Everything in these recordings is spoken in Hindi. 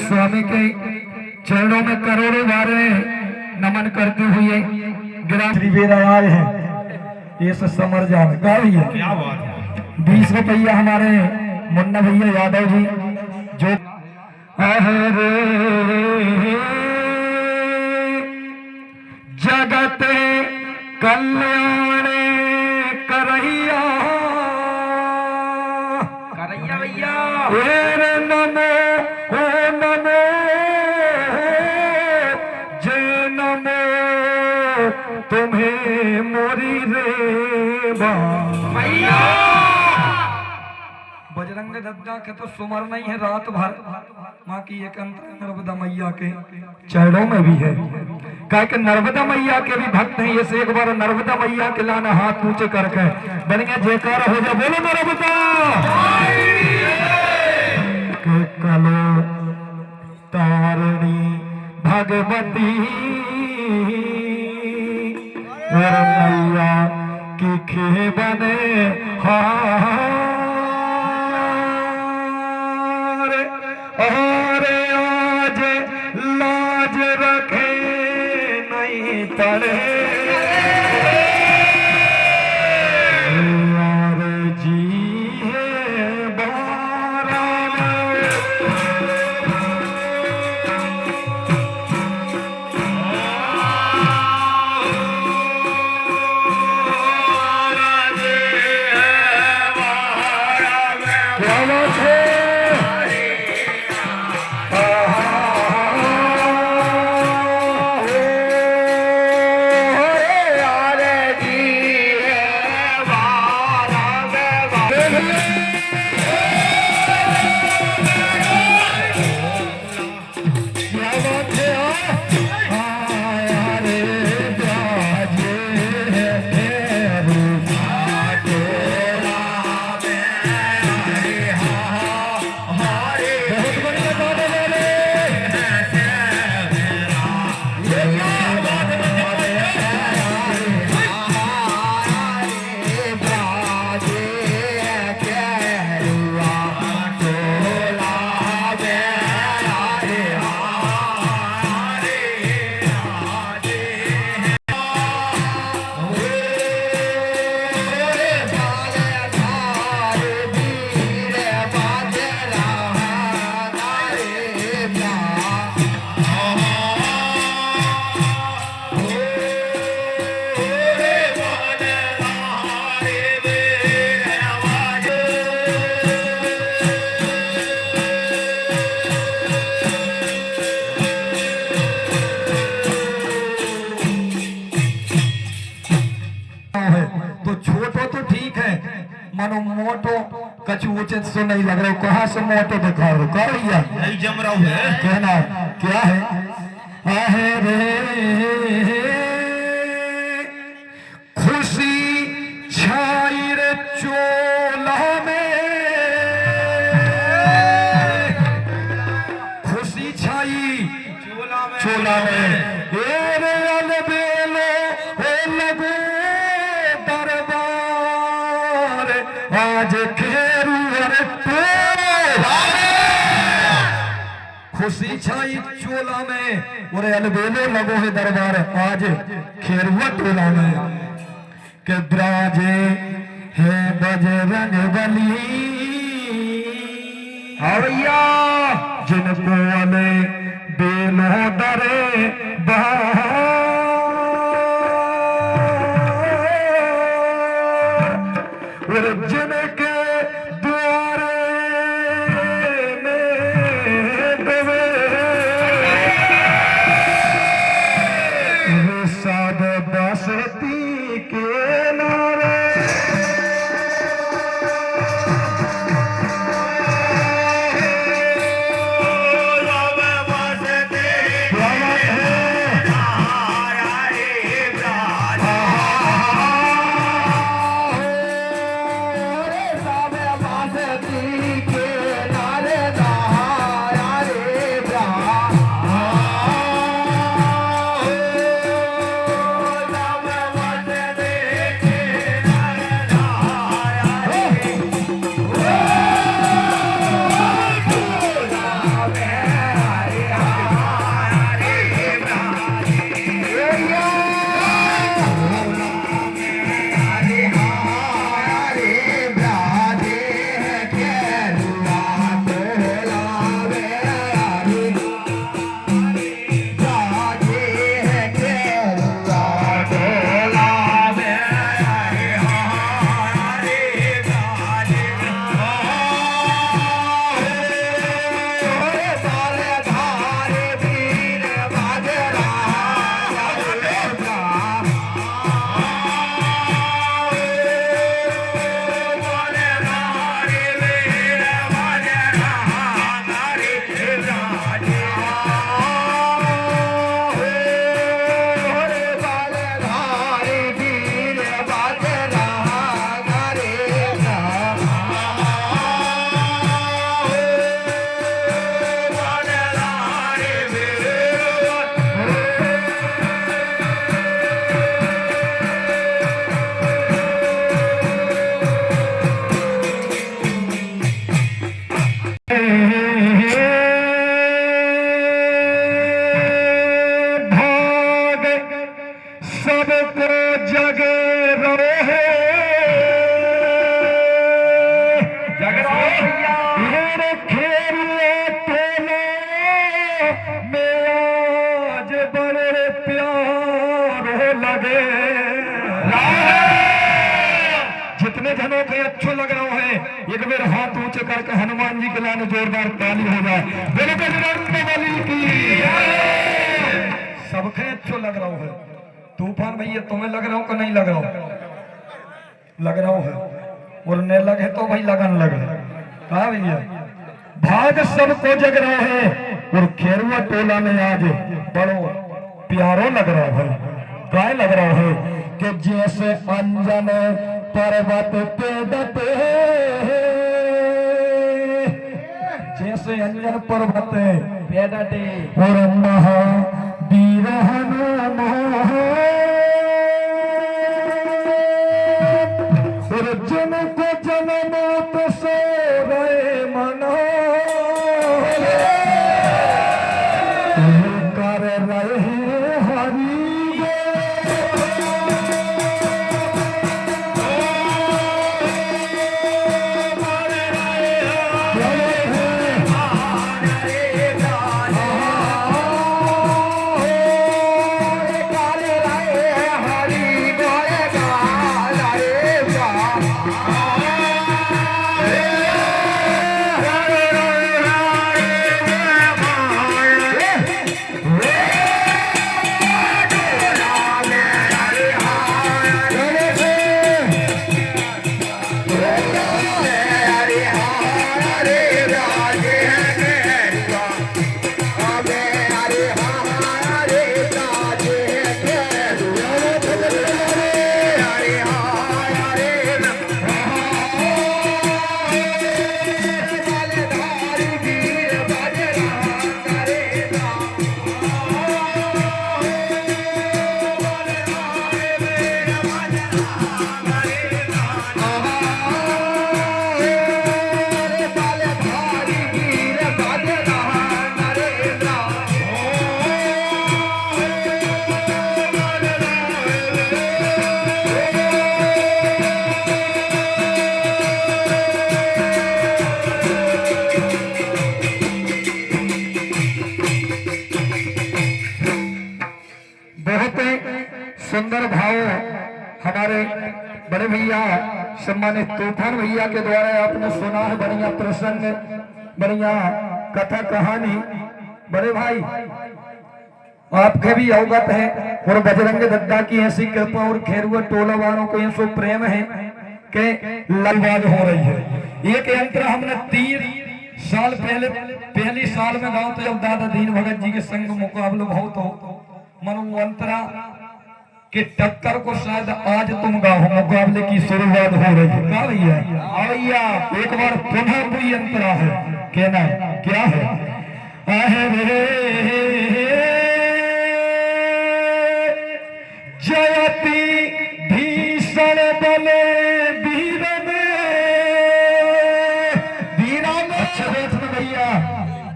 स्वामी के चरणों में करोड़ों बारे नमन करते हुए ग्राम त्रिवेरा आए हैं। ये समर जान का भी है। क्या बात है। 20 रुपया हमारे मुन्ना भैया यादव जी जो जगत कल्याण करैया करैया भैया नमो ओ नमो जय नमो तुम्हें मोरी रे भैया। बजरंग दद्दा के तो सुमर नहीं है रात भर माँ की एक नर्मदा मैया के चरणों में भी है। कह के नर्मदा मैया के भी भक्त हैं। ये से एक बार नर्मदा मैया के लाना हाथ ऊंचे करके बढ़िया जयकार हो जाए। बोलो नर्मदा के कलो तारणी भगवती और मैया की खे बने और आज लाज रखे नहीं पड़े यार जी है बारा तो छोटो तो ठीक है मनो मोटो कछु उचित सो नहीं लग रहा। कहाँ से मोटो दिखा रहे कर भैया नहीं जम रहा है। कहना क्या है आहे रे खुशी छाई रे चोला में खुशी छाई चोला में आज खुशी छाई चोला में और अलबेलो लगो है दरबार आज खेरुआ टोला में के द्राजे है बजरंग बली भैया जिनको वाले बेलो दरे और जिनके द्वारे में देवे साध बसती के नारे राधे जितने जनों के अच्छो लग रहा है एक बार हाथ ऊंचे करके हनुमान जी के लाने जोरदार ताली हो जाए। बोलो बजरंग बली की सबके अच्छो लग रहा है। तूफान भैया तुम्हें लग रहा हो कि नहीं लग रहा हो? लग रहा है और न लगे तो भाई लगन लगे। कहा भैया भाग सबको जग रहा है और खेरुआ टोला में आज बड़ो प्यारो लग रहा है। क्या लग रहा है कि जैसे अंजन पर्वत पे डटे जैसे अंजन पर्वत पे डटे और महावीर हनुमान और जिनको जन्म तो सो गए मनो कर रहे हरि सुंदर भाव हमारे बड़े भैया सम्मानित तूफान भैया के द्वारा आपने सुना है। बढ़िया प्रसंग बढ़िया कथा कहानी बड़े भाई आपके भी अवगत है और बजरंग दद्दा की ऐसी कृपा और खेरुआ टोला वालों को ऐसा प्रेम है कि ललबाज हो रही है। एक यंत्र हमने 3 साल पहली साल में गाँव तो जब दादा दीन भगत जी के संग मुकाबला बहुत हो मनु अंतरा कि टक्कर को शायद आज तुम गाओ मुकाबले की शुरुआत हो रही है। कहा भैया भैया एक बार पुनः कोई अंतरा है कहना क्या है जयती भीषण बले वीर में अच्छा देखना भैया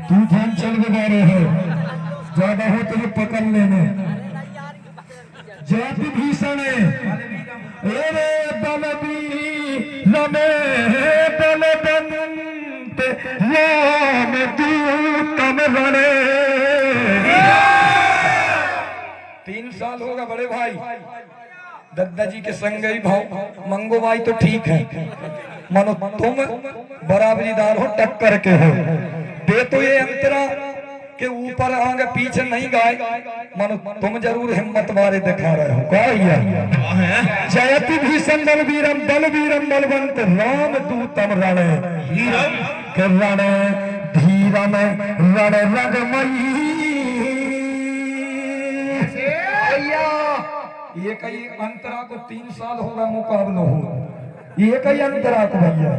तूफान चल के रहे हैं ज्यादा हो तो पकड़ लेने जयति भीषण रे बलबीर बलवंत राम दूतम रणे। 3 साल होगा बड़े भाई दद्दा जी के संग ही भाव मंगो भाई तो ठीक है मानो तुम बराबरीदार हो टक्कर के हो दे तो ये अंतरा के ऊपर आगे पीछे नहीं गाए मानो तुम जरूर हिम्मत वाले दिखा रहे हो। क्या जयति भीषण बलवीरम बलवंत राम दूतम रण रण धीरम रण रगमयी। ये कई अंतरा को 3 साल होगा मुकाबला हो ये कई अंतरा को भैया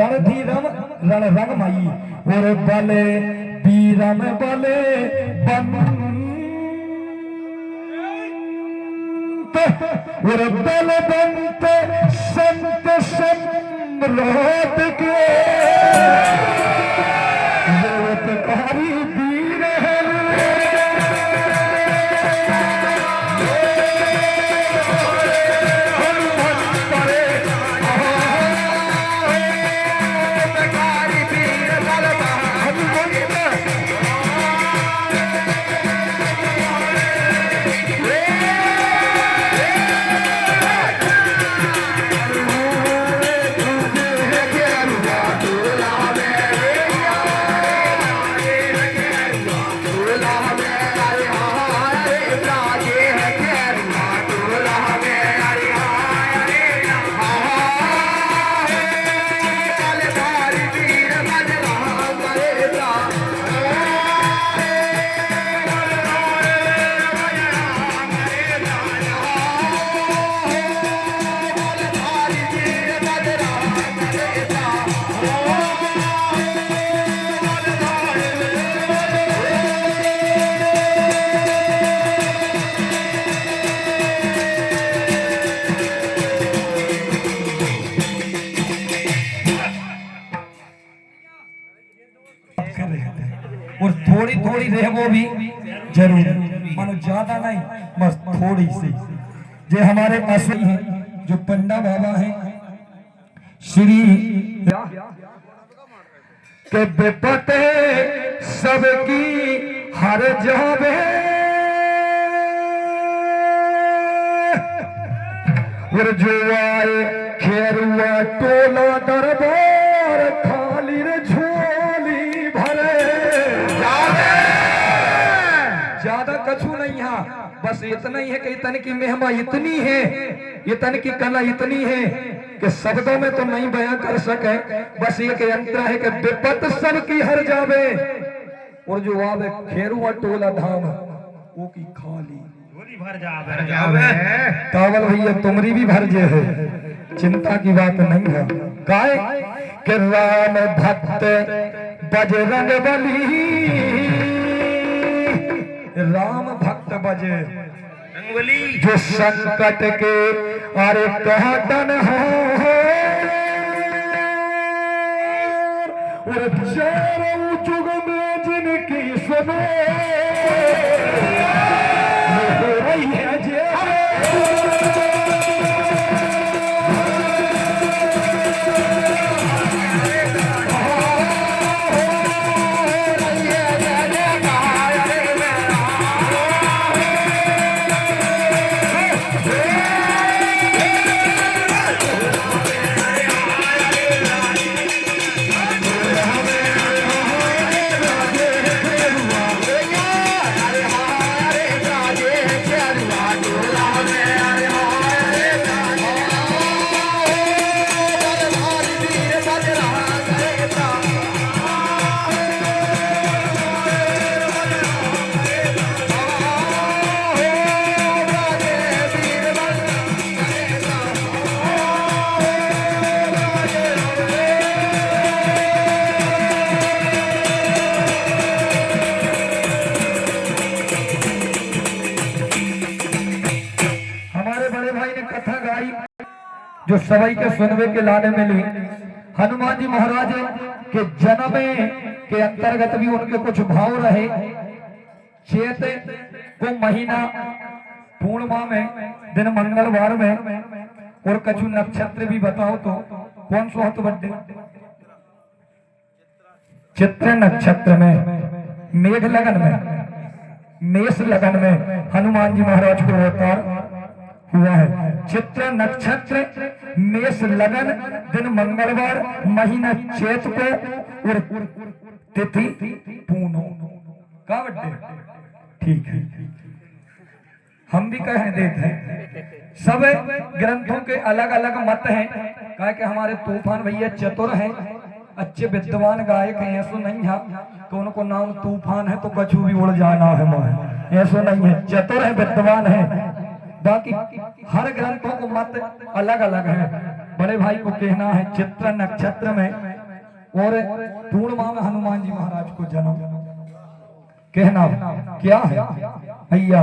रणधीरम रण रंगमयी और बले वीरम बले और बलवंत संत सम्राट के कारी वीर थोड़ी रहे वो भी जरूर, मानो ज्यादा नहीं बस थोड़ी सी। जे हमारे असली हैं जो पंडा बाबा हैं श्री के बेपते सबकी हर जावे और जो आए खेरुआ टोला दरबार खाली रे झोली भरे ज्यादा कछु नहीं है, बस इतना ही है कि इतने की महिमा इतनी है, इतने की कला इतनी है कि शब्दों में तो नहीं बयां कर सके। बस ये के अंतर है कि विपत सबकी हर जावे और जो आवे खेरुआ टोला धाम वो की खाली भर जावे। कावल भैया तुमरी भी भर जे है, चिंता की बात नहीं है। गाय के राम भक्त बजरंग बली, राम भक्त बजे रंगवली जो संकट के अरे कहतन हो और चारों जुग में जिनकी सुनो हो रही है जे जो सवाई के सुनवे के लाने मिली हनुमान जी महाराज के जन्म के अंतर्गत भी उनके कुछ भाव रहे। चैत को महीना पूर्णिमा में दिन मंगलवार में और कछु नक्षत्र भी बताओ तो कौन सा तो बड्डे चित्र नक्षत्र में मेघ लगन में मेष लगन में हनुमान जी महाराज को अवतार हुआ है। चित्र नक्षत्र मेष लगन दिन मंगलवार महीना चैत को और तिथि पूनो का बड्डे ठीक है। हम भी कह देते हैं सब ग्रंथों के अलग अलग मत हैं। कहा कि हमारे तूफान भैया चतुर हैं, अच्छे विद्वान गायक हैं, ऐसा नहीं है कि उनको नाम तूफान है तो कछु भी उड़ जाना है मोह, ऐसा नहीं है, चतुर है विद्वान है। बाकी हर ग्रंथों को मत अलग अलग है। बड़े भाई को कहना है चित्र नक्षत्र में और पूर्णिमा में हनुमान जी महाराज को जन्म कहना क्या है भैया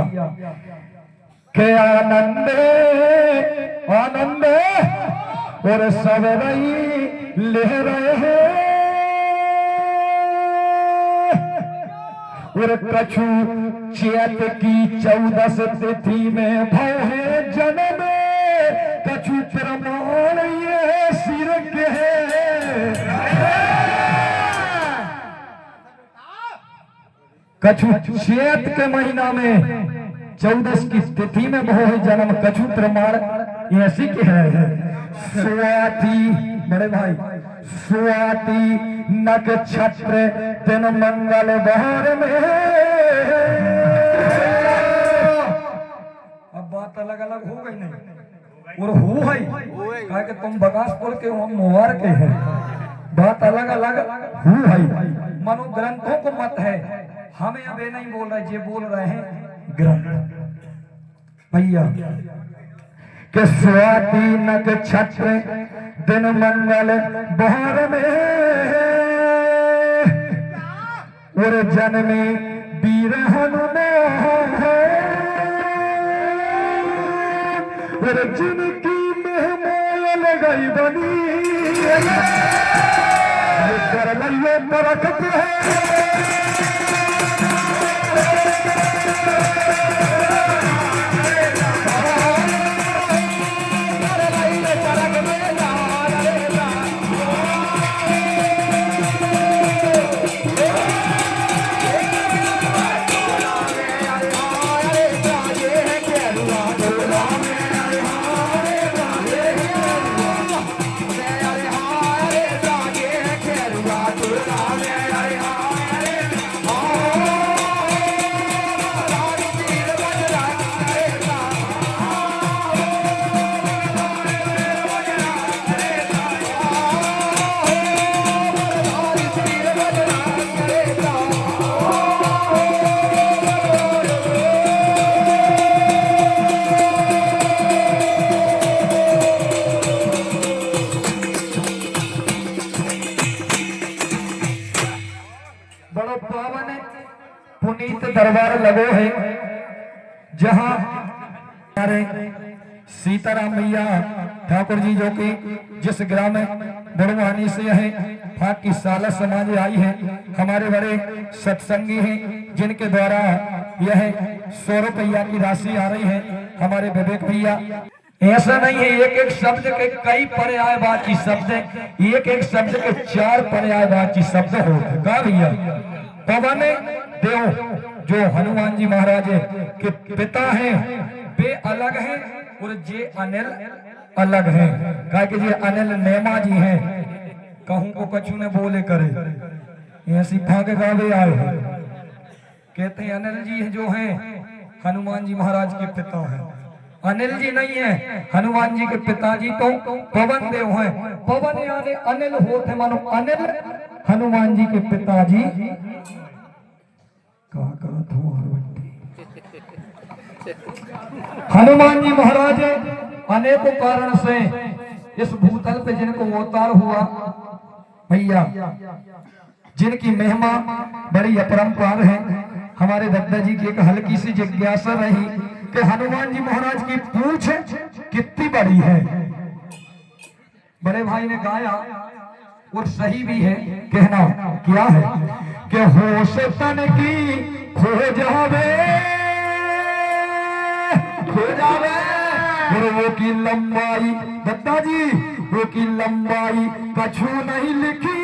के आनंद आनंद और सब रही ले रहे हैं और कछु चैत की 14 तिथि में भय है जन्म कछु प्रमाण ये सिर के कछु चैत के महीना में 14 की तिथि में भय है जन्म कछु प्रमाण ऐसी के है। स्वाति बड़े भाई स्वाति नक्षत्र दिन मंगल बहार में अब बात अलग अलग हो गई नहीं और हो है कहा कि तुम बगासपुर के हो मोहर के हैं, बात अलग अलग हो है। मनो ग्रंथों को मत है, हमें अब ये नहीं बोल रहे, ये बोल रहे हैं ग्रंथ भैया के स्वाति नक्षत्र दिन मंगल बहार में और जन्मे वीर हनुमान और जिनकी मेहमान गई बनी कर लइयो परखत है बड़ो पावन पुनीत दरबार लगो है, जहां हमारे सीताराम मैया ठाकुर जी जो कि जिस ग्राम बड़वानी से है फाकी साला समाज आई है, हमारे बड़े सत्संगी हैं जिनके द्वारा यह 100 रुपया की राशि आ रही है। हमारे विवेक भैया, ऐसा नहीं है एक एक शब्द के कई पर्यायवाची शब्द, एक एक शब्द के 4 पर्यायवाची शब्द हो का भैया। पवन देव जो हनुमान जी महाराज के पिता हैं वे अलग हैं और जे अनिल अलग हैं। कहा कि ये अनिल नेमा जी हैं, कहूं को कछु ने बोले करे ऐसी भागे गावे आए हैं। कहते हैं अनिल जी जो हैं हनुमान जी महाराज के पिता हैं, अनिल जी नहीं है हनुमान जी के पिताजी तो पवन देव हैं। पवन यानी अनिल होते मानो अनिल हनुमान जी के पिताजी कहा करत हो हनुमान जी महाराज अनेकों कारण से इस भूतल पे जिनको अवतार हुआ भैया, जिनकी महिमा बड़ी अपरंपार है। हमारे दद्दा जी की एक हल्की सी जिज्ञासा रही कि हनुमान जी महाराज की पूंछ कितनी बड़ी है। बड़े भाई ने गाया और सही भी है, कहना क्या है कि होश तन की खो जावे और वो की लंबाई, दद्दा जी वो की लंबाई कछु नहीं लिखी,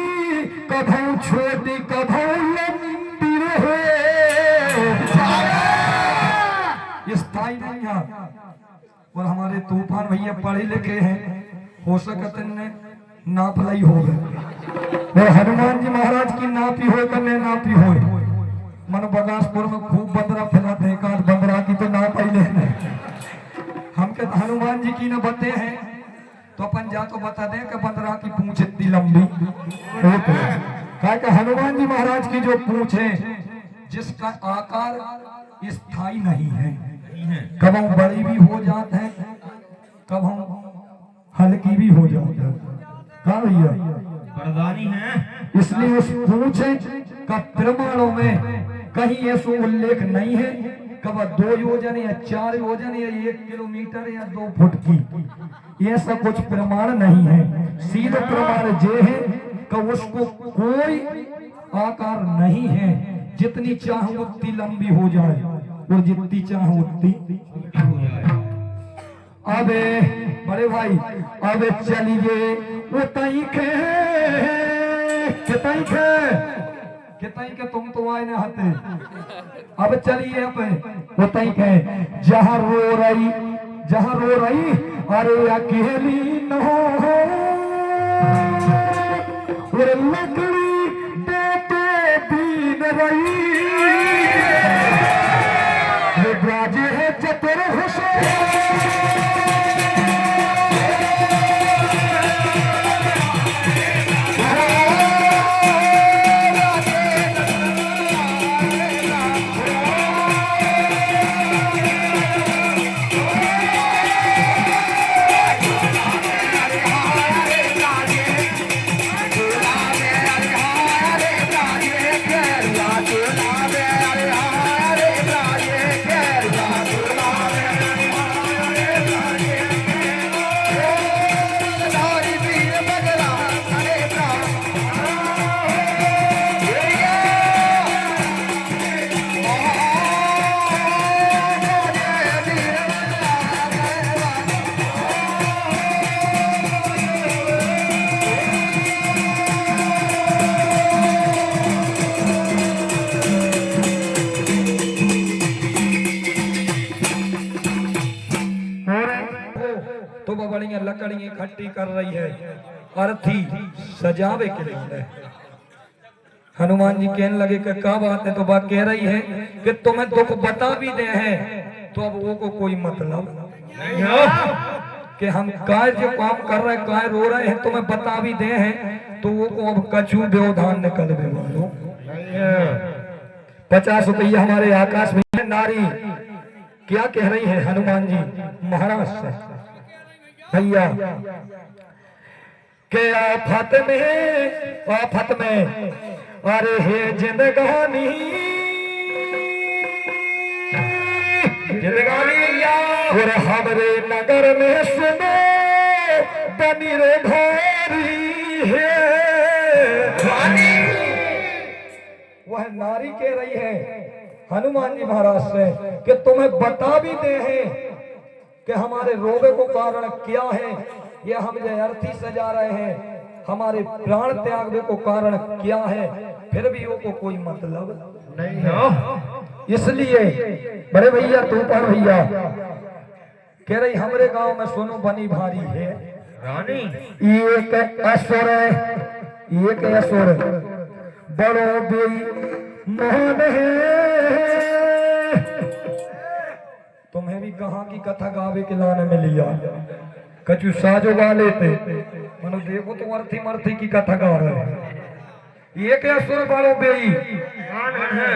कभू छोटी कभू लंबी रहे, स्थाई नहीं है। और हमारे तूफान भैया पढ़े लिखे हैं, हो सकते ने नाप लाई हो गए और हनुमान जी महाराज की नापी हो कने नापी हो। मन बगासपुर में खूब बंदरा फैला थे, काट बंदरा की तो नाप आई लेने हम के हनुमान जी की न बते हैं तो अपन जा तो बता दें कि बंदरा की पूंछ इतनी लंबी होती है। कहा कि हनुमान जी महाराज की जो पूंछ है जिसका आकार स्थायी नहीं है, कब हम बड़ी भी हो जाते हैं कब हम हल्की भी हो जाते हैं। कहा भैया वरदानी है, इसलिए उस पूंछ का प्रमाणों में कहीं ऐसा उल्लेख नहीं है कब 2 योजन या 4 योजन या 1 किलोमीटर या 2 फुट की, ऐसा कुछ प्रमाण नहीं है। सीधा प्रमाण ये है कि उसको कोई आकार नहीं है, जितनी चाहे उतनी लंबी हो जाए और जितनी चाहे उतनी अबे बड़े भाई अबे चलिए वो तई के तुम तो आए न हते। अब चलिए अब वो तई के जहाँ रो रही अरे अकेली न हो और लकड़ी देते दीन रही, राजे है चतुर होशियार बढ़िया लकड़ी इकट्ठी कर रही है अर्थी सजावे के लिए। हनुमान जी कहने लगे कि क्या बात है, तो बात कह रही है कि तुम्हें दुख बता भी दे हैं तो अब वो को कोई मतलब नहीं कि हम काय जो काम कर रहे हैं काय रो रहे हैं तुम्हें बता भी दे हैं तो वो को अब कछू व्यवधान निकल बे वालो। 50 रुपया हमारे आकाश में नारी क्या कह रही है हनुमान जी महाराज से, भैया के आफत में अरे हे जिंदगानी और हमरे नगर में सुनो बनी रे घोरी है। वह नारी कह रही है हनुमान जी महाराज से कि तुम्हें बता भी दे हैं कि हमारे रोवे को कारण क्या है, ये हम जो अर्थी सजा रहे हैं हमारे प्राण त्याग को कारण क्या है, फिर भी वो को कोई मतलब नहीं है। इसलिए बड़े भैया तूफान भैया कह रही हमरे गांव में सोनू बनी भारी है रानी एक असुर एक असुर बड़ो बेईमान है। तुम्हें भी कहा की कथा गावे के लाने में लिया कचू साजो गा लेते मनो देखो तो अर्थी मर्थी की कथा गा रहे हैं। एक असुर बड़ो बेईमान है।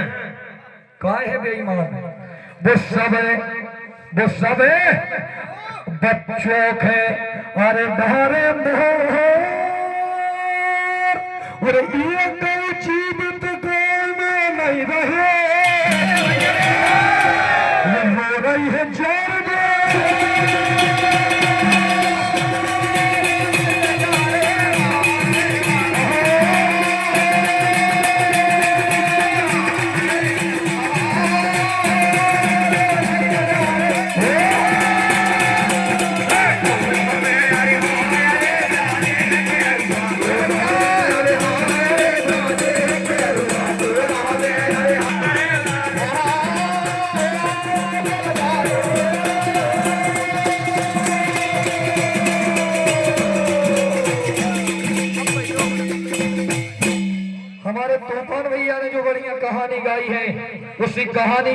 काय है बेईमान? वो सब बच्चों के अरे धारे मोह और ये कोई जीवित कोई में नहीं रहे, ये हो रही है जड़ कहानी गाई है उसी कहानी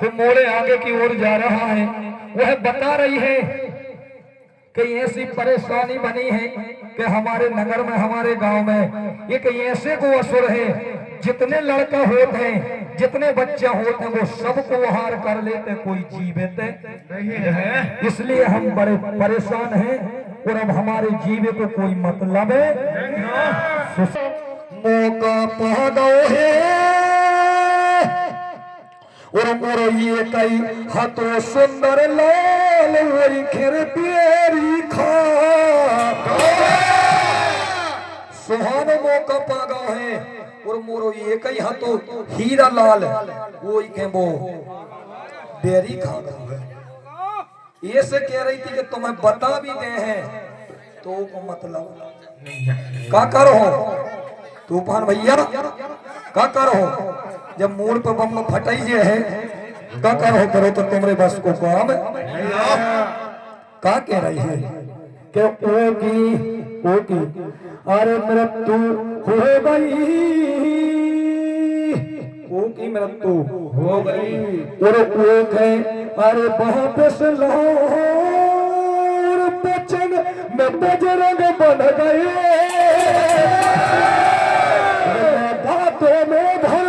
को मोड़े आगे की ओर जा रहा है। वह बता रही है कि ऐसी परेशानी बनी है कि हमारे नगर में हमारे गांव में एक ऐसे को असुर है जितने लड़का होते हैं जितने बच्चा होते हैं वो सबको हार कर लेते कोई जीवित नहीं है। इसलिए हम बड़े परेशान हैं और अब हमारे जीवे को कोई मतलब है। मौका पा दो है और मोरो ये कई हाथों सुंदर लाल वही खेर प्यारी खा सुहानो मौका पागा है और मोरो ये कई हाथों हीरा लाल वही के वो बेरी खा है। ये से कह रही थी कि तुम्हें बता भी दे हैं तो को मतलब का करो तूफान भैया का करो जब मूड पर बम फटाई जे है का करो तो तुम्हारे बस को काम का कह रही है कि ओगी अरे मृत्यु हो गई ओगी मृत्यु हो गई और ओग है अरे वापस लाहौर बचन में बजरंग बन गए बातों में भर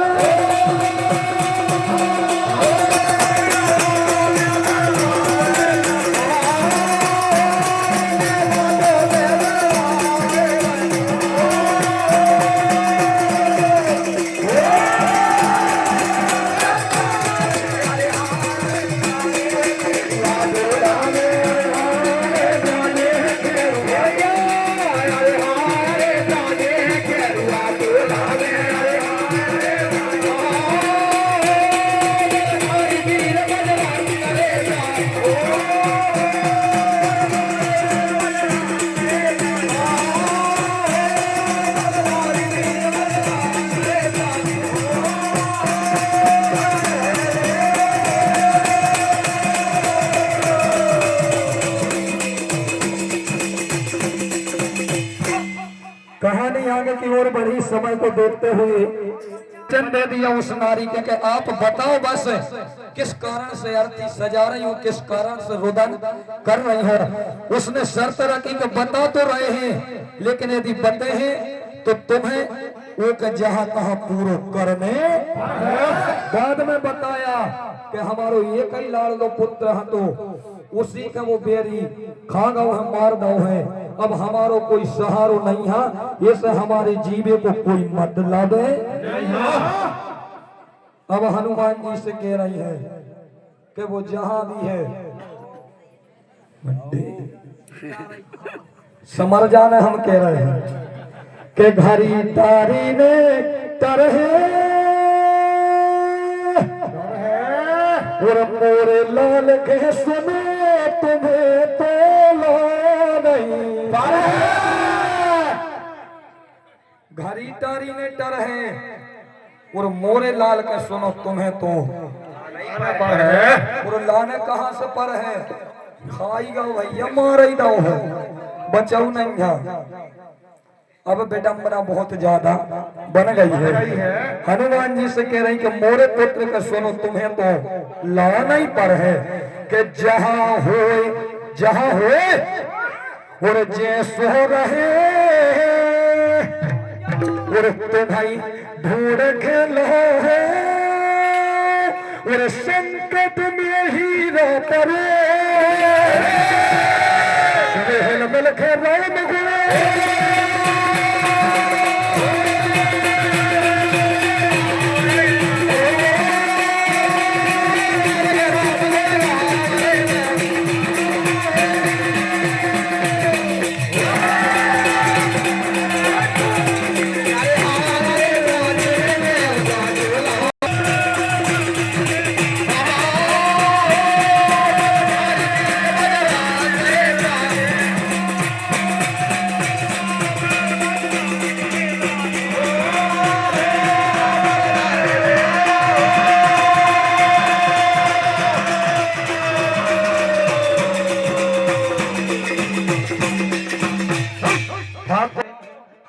समय को देखते हुए वचन दे दिया उस नारी के कि आप बताओ बस किस कारण से अर्थी सजा रही हो, किस कारण से रुदन कर रही हो। उसने शर्त रखी कि बता तो रहे हैं, लेकिन यदि बते हैं तो तुम्हें वो के जहां तहां पूरा करने। बाद में बताया कि हमारो एक ही लाड़लो पुत्र है, तो उसी का वो बेरी खा गौ है, मार दो है। अब हमारो कोई सहारो नहीं है, इससे हमारे जीवे को कोई मतलब है। अब हनुमान जी से कह रही है कि वो जहां भी है समर जाना। हम कह रहे हैं कि घड़ी तारी ने तरहे और मोरे लाल के सुने तुम्हें तो ला नहीं। घड़ी तारी ने तरहे और मोरे लाल के सुनो तुम्हें तो पर है। और लाने कहां से पर है, खाई गो भैया मार ही दो है, बचाऊ नहीं है। अब बेडम्बरा बहुत ज्यादा बन गई है। हनुमान जी से कह रही कि मोरे पुत्र का सुनो तुम्हें तो लाना ही पर है कि जहां होए और जैसो रहे और तुम्हारी ढूंढ खेलो है और संकट में ही रह पड़े मिल के राम गुण।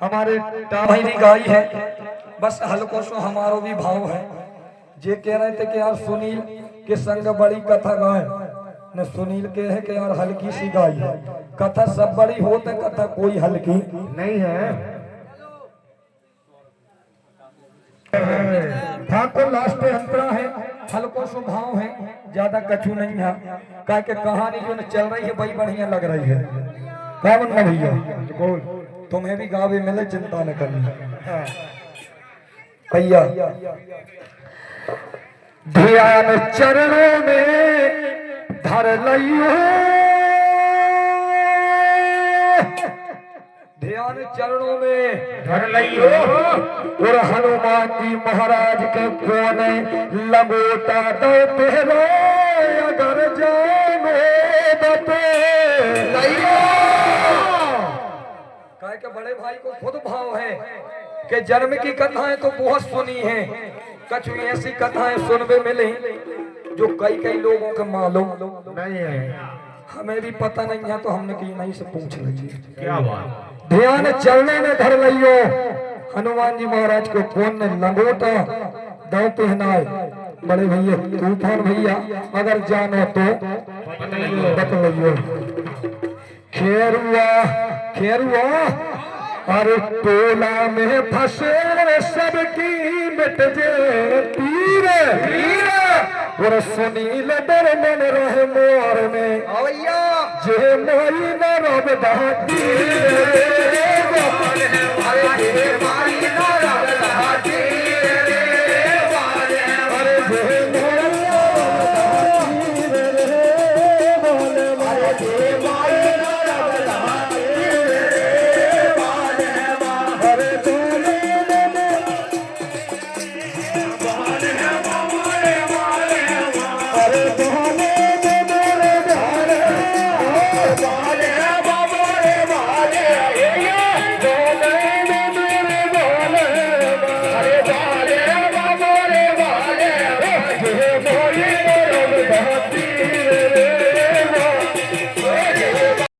हमारे टाइम गाई है, बस हल्को सो हमारो भी भाव है। जे कह रहे थे कि यार सुनील के संग बड़ी कथा गाए न, सुनील के है कि यार हल्की सी गाई है। कथा सब बड़ी होते, कथा कोई हल्की नहीं है। ठाकुर लास्ट अंतरा है, हल्को सो भाव है, ज्यादा कछु नहीं है। कह के कहानी जो चल रही है बड़ी बढ़िया लग रही है। क्या बनना भैया, तुम्हें भी गावे मिले, चिंता न करनी भैया। ध्यान चरणों में धर लियो, ध्यान चरणों में धर लियो और हनुमान जी महाराज के कोने लगोटा दो तेरा अगर जानो बते लियो। के बड़े भाई को खुद भाव है कि जन्म की कथाएं तो बहुत सुनी है, कुछ ऐसी कथाएं सुनने मिले जो कई लोगों के मालूम नहीं है, हमें भी पता नहीं है, तो हमने कहीं नहीं से पूछ लीजिए। क्या बात। ध्यान चलने में धर लियो, हनुमान जी महाराज को कौन ने लंगोटा दो पहनाए। बड़े भैया तूफान भैया अगर जानो तो बतलाइयो। खेरुआ अरे टोला में फंसे सबकी मिट जे तीर और सुनील डर मन रहे मोर में जे मोई न रब